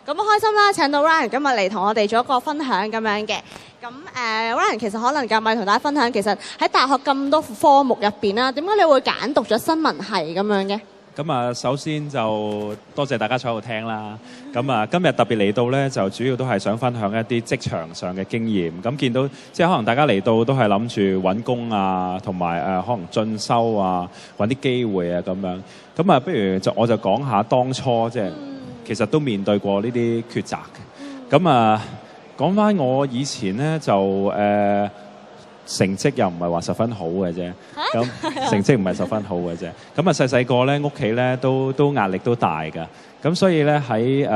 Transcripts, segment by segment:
咁開心啦！請到 Ryan 今日嚟同我哋做一個分享咁樣嘅。咁Ryan 其實可能夾咪同大家分享，其實喺大學咁多科目入邊啦，點解你會揀讀咗新聞系咁樣嘅？咁啊，首先就多謝大家坐喺度聽啦。咁啊，今日特別嚟到呢，就主要都係想分享一啲職場上嘅經驗。咁見到即係可能大家嚟到都係諗住揾工啊，同埋可能進修啊，揾啲機會啊咁樣。咁啊，不如我就講下當初即係其實都面對過呢啲抉擇嘅。咁啊，講翻我以前呢，就成績又唔係話十分好嘅啫，咁成績唔係十分好嘅啫。咁啊細細個咧，屋企咧都壓力都大㗎。咁所以咧喺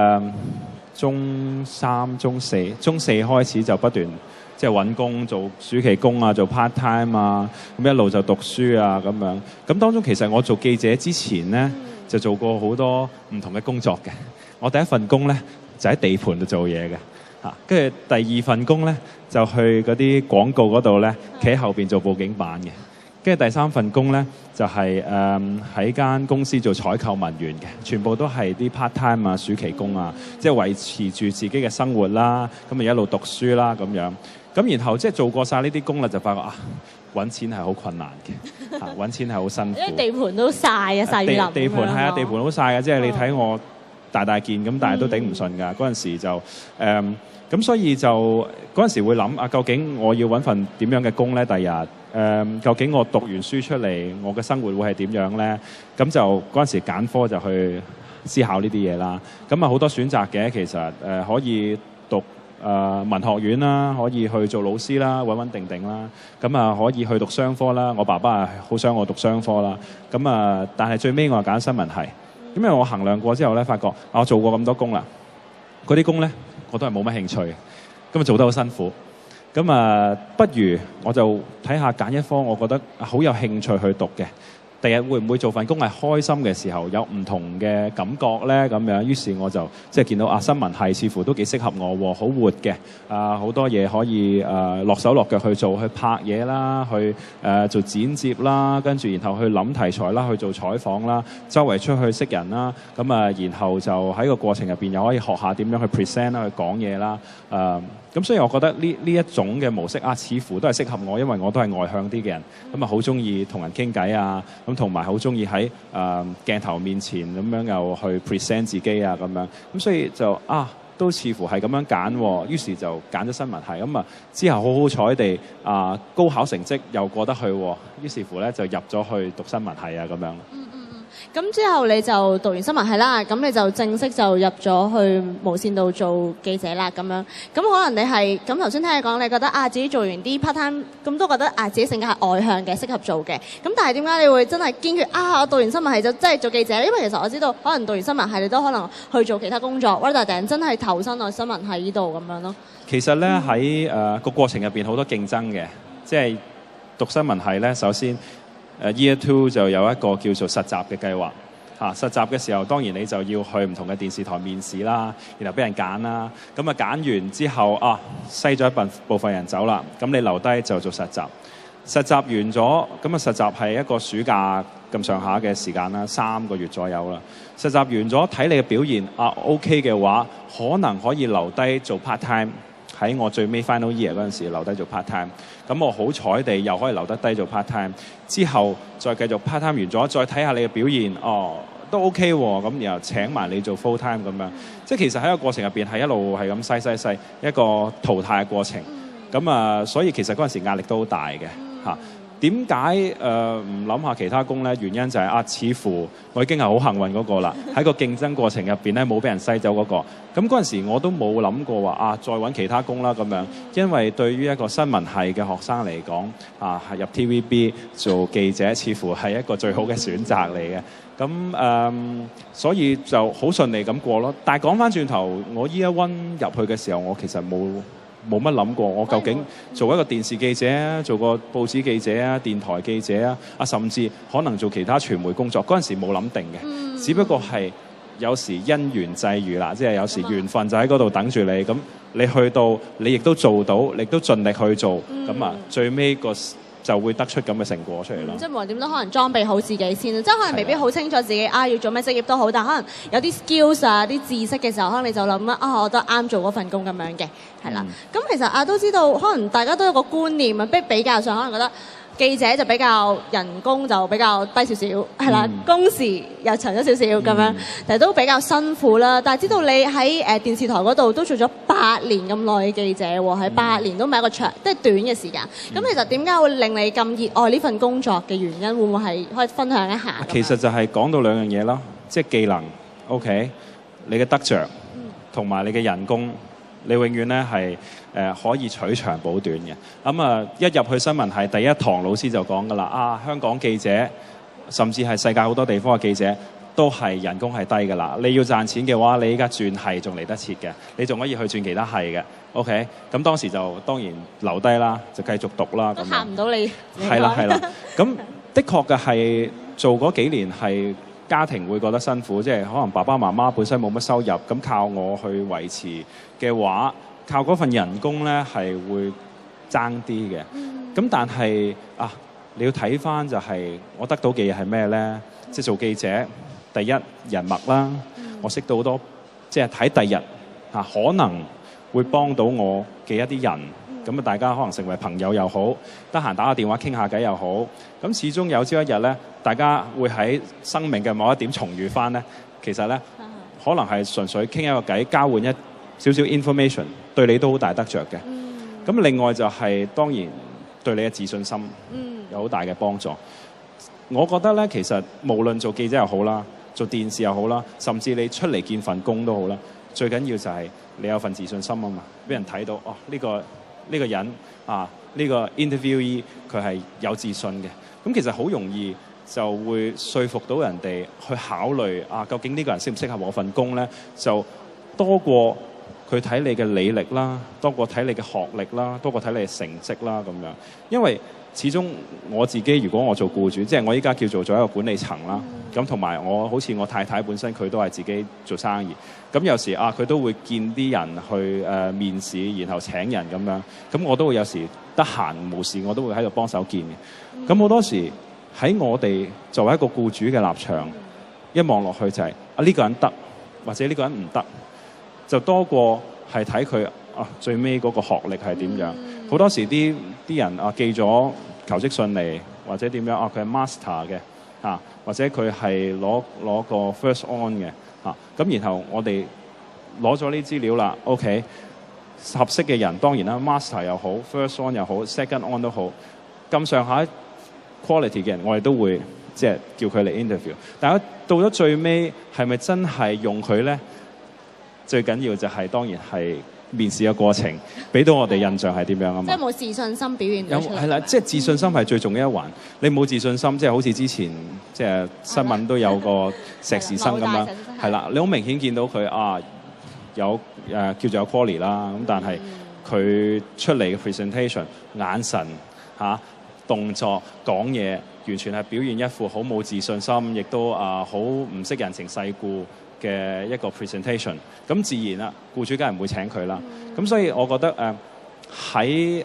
中三、中四開始就不斷即係揾工，做暑期工啊，做 part time 啊，咁一路就讀書啊咁樣。咁當中其實我做記者之前咧，就做過好多唔同嘅工作嘅。我第一份工咧就喺地盤度做嘢嘅。跟住第二份工咧，就去嗰啲廣告嗰度咧，企喺後邊做報警版嘅。跟住第三份工咧，就係喺間公司做採購文員嘅，全部都係啲 part time 啊、暑期工啊，即係維持住自己嘅生活啦。咁咪一路讀書啦咁樣。咁然後即係做過晒呢啲工啦，就發覺揾錢係好困難嘅，揾錢係好辛苦。因為地盤都曬啊，曬雨淋。地盤係啊，地盤好曬嘅，即係你睇我大件咁，但係都頂唔順㗎。嗰陣時就咁所以就嗰陣時會諗究竟我要揾份點樣嘅工咧？第日究竟我讀完書出嚟，我嘅生活會係點樣咧？咁就嗰陣時揀科就去思考呢啲嘢啦。咁好多選擇嘅，其實可以讀文學院啦，可以去做老師啦，穩定啦。咁啊可以去讀商科啦。我爸爸好想我讀商科啦。咁啊，但係最尾我揀新聞系，因為我衡量過之後咧，發覺我做過咁多工啦，嗰啲工咧，我都係冇乜興趣，咁啊做得好辛苦，咁啊不如我就睇下揀一科我覺得好有興趣去讀嘅，第日會唔會做份工係開心嘅時候有唔同嘅感覺咧？咁樣，於是我就即係見到新聞系似乎都幾適合我喎，好活嘅，好多嘢可以落手落腳去做，去拍嘢啦，去做剪接啦，跟住然後去諗題材啦，去做採訪啦，周圍出去識人啦，咁然後就喺個過程入邊又可以學下點樣去 present 啦，去講嘢啦，咁所以我覺得呢一種嘅模式似乎都係適合我，因為我都係外向啲嘅人，咁好中意同人傾偈啊，咁同埋好中意喺鏡頭面前咁樣又去 present 自己啊咁樣，咁所以就都似乎係咁樣揀，於是就揀咗新聞系，咁之後好好彩地高考成績又過得去，於是乎咧就入咗去讀新聞系啊咁樣。咁之後你就讀完新聞系啦，咁你就正式就入咗去無線度做記者啦咁樣。咁可能你係咁頭先聽你講，你覺得自己做完啲 part time，咁都覺得自己性格係外向嘅，適合做嘅。咁但係點解你會真係堅決我讀完新聞系就真係做記者？因為其實我知道，可能讀完新聞系你都可能去做其他工作，或者突然真係投身落新聞系呢度咁樣咯。其實咧喺個過程入邊好多競爭嘅，即係讀新聞系咧，首先Year 2就有一個叫做實習嘅計劃。實習嘅時候，當然你就要去唔同嘅電視台面試啦，然後俾人揀啦。咁揀完之後篩咗一部分人走啦，咁你留低就做實習。實習完咗，咁實習係一個暑假咁上下嘅時間啦，3個月左右啦。實習完咗，睇你嘅表現OK 嘅話，可能可以留低做 part time。喺我最尾 final year 嗰陣時留低做 part time，咁我好彩地又可以留得低做 part time，之後再繼續 part time 完咗，再睇下你嘅表現，都 OK 喎，咁然後請埋你做 full time 咁樣，即係其實喺個過程入邊係一路係咁篩一個淘汰嘅過程，咁所以其實嗰陣時壓力都好大嘅嚇。點解唔諗下其他工咧？原因就係似乎我已經係好幸運嗰個啦。喺個競爭過程入邊咧，冇俾人篩走嗰個。咁嗰陣時我都冇諗過話再揾其他工啦咁樣。因為對於一個新聞系嘅學生嚟講，係入 TVB 做記者，似乎係一個最好嘅選擇嚟嘅。咁所以就好順利咁過咯。但係講翻轉頭，我 Year 1入去嘅時候，我其實冇乜諗過，我究竟做一個電視記者啊，做個報紙記者啊，電台記者啊，甚至可能做其他傳媒工作，嗰陣時冇諗定嘅，只不過係有時因緣際遇啦，即係有時緣分就喺嗰度等住你，咁你去到，你亦都做到，你亦都盡力去做，咁最尾個就會得出咁嘅成果出嚟咯。即係無論點都可能裝備好自己先，即係可能未必好清楚自己要做咩職業都好，但係可能有啲 skills 啊、啲知識嘅時候，可能你就諗我都啱做嗰份工咁樣嘅，係啦。咁其實都知道，可能大家都有個觀念啊，比較上可能覺得記者就比較人工就比較低少少，係啦，工時又長咗少少咁樣，但係都比較辛苦啦。但係知道你喺電視台嗰度都做咗8年咁耐嘅記者喎，喺8年都唔係一個長，即係短嘅時間。咁其實點解會令你咁熱愛呢份工作嘅原因，會唔會係可以分享一下？其實就係講到2樣嘢啦，即係技能 ，OK， 你嘅得着同埋你嘅人工。你永遠咧係可以取長補短嘅。咁一入去新聞系第一堂，老師就講㗎啦。香港記者甚至係世界好多地方嘅記者都係人工係低㗎啦。你要賺錢嘅話，你依家轉系仲嚟得切嘅，你仲可以去轉其他系嘅。OK， 咁當時就當然留低啦，就繼續讀啦。都嚇唔到你。係啦係啦。咁的確嘅係做嗰幾年係家庭會覺得辛苦，即係可能爸爸媽媽本身冇乜收入，咁靠我去維持嘅話，靠嗰份人工咧係會爭啲嘅。咁但係你要睇翻就係我得到嘅嘢係咩咧？即係做記者，第一人脈啦，我識到好多，即係睇第日可能會幫到我嘅一啲人。咁大家可能成為朋友又好，得閒打個電話傾下偈又好。咁始終有朝一日咧，大家會喺生命嘅某一點重遇翻咧。其實咧，可能係純粹傾一個偈，交換一少少 information， 對你都好大得着嘅。咁另外就係當然對你嘅自信心有好大嘅幫助。我覺得咧，其實無論做記者又好啦，做電視又好啦，甚至你出嚟見份工都好啦，最緊要就係你有份自信心啊嘛，俾人睇到呢個人呢個 interviewee 佢係有自信嘅，咁其實好容易就會說服到人哋去考慮究竟呢個人適唔適合我份工咧？就多過佢睇你嘅履歷啦，多過睇你嘅學歷啦，多過睇你嘅成績啦咁樣。因為始終我自己如果我做僱主，即係我依家叫做一個管理層啦，咁同埋我好似我太太本身佢都係自己做生意，咁有時佢都會見啲人去面試，然後請人咁樣，咁我都會有時得閒無事我都會喺度幫手見嘅。咁好多時喺我哋作為一個僱主嘅立場，一望落去就係呢個人得，或者呢個人唔得，就多過係睇佢最尾嗰個學歷係點樣。好多時啲人寄咗求職信嚟，或者點樣佢係 master 嘅或者佢係攞個 first on 嘅咁然後我哋攞咗呢資料啦 ，OK， 合適嘅人當然啦 ，master 又好 ，first on 又好 ，second on 都好，咁上下 quality 嘅人，我哋都會即係叫佢嚟 interview。但係到咗最尾係咪真係用佢咧？最緊要就係當然係面試嘅過程，俾到我哋印象係點樣啊嘛？即係冇自信心表現到出嚟。係啦，即係自信心係最重要一環。你冇自信心，即係好似之前即係新聞都有個碩士生咁樣，係啦，你好明顯見到佢有叫做有 quality 啦，咁但係佢出嚟嘅 presentation 眼神動作講嘢，完全係表現一副好冇自信心，亦都好唔識人情世故嘅一個 presentation， 咁自然啦，僱主梗係唔會請佢啦。咁所以我覺得喺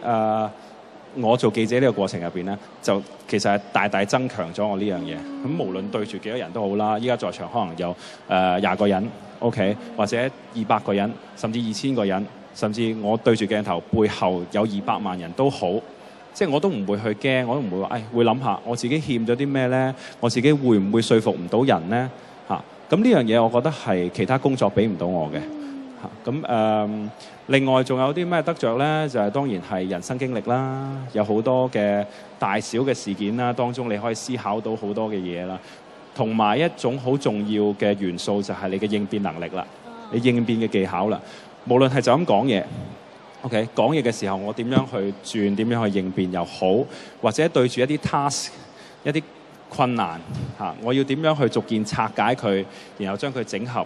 我做記者呢個過程入邊咧，就其實係大大增強咗我呢樣嘢。咁無論對住幾多人都好啦，依家在場可能有20個人 ，OK， 或者200個人，甚至2000個人，甚至我對住鏡頭背後有200萬人都好，即係我都唔會去驚，我都唔會話會諗下我自己欠咗啲咩咧，我自己會唔會說服唔到人咧？咁呢樣嘢，我覺得係其他工作俾唔到我嘅。咁另外仲有啲咩得着咧？就係當然係人生經歷啦，有好多嘅大小嘅事件啦，當中你可以思考到好多嘅嘢啦。同埋一種好重要嘅元素就係你嘅應變能力啦，你應變嘅技巧啦。無論係就咁講嘢 ，OK， 講嘢嘅時候我點樣去轉，點樣去應變又好，或者對住一啲 task 一啲困難我要點樣去逐件拆解佢，然後將佢整合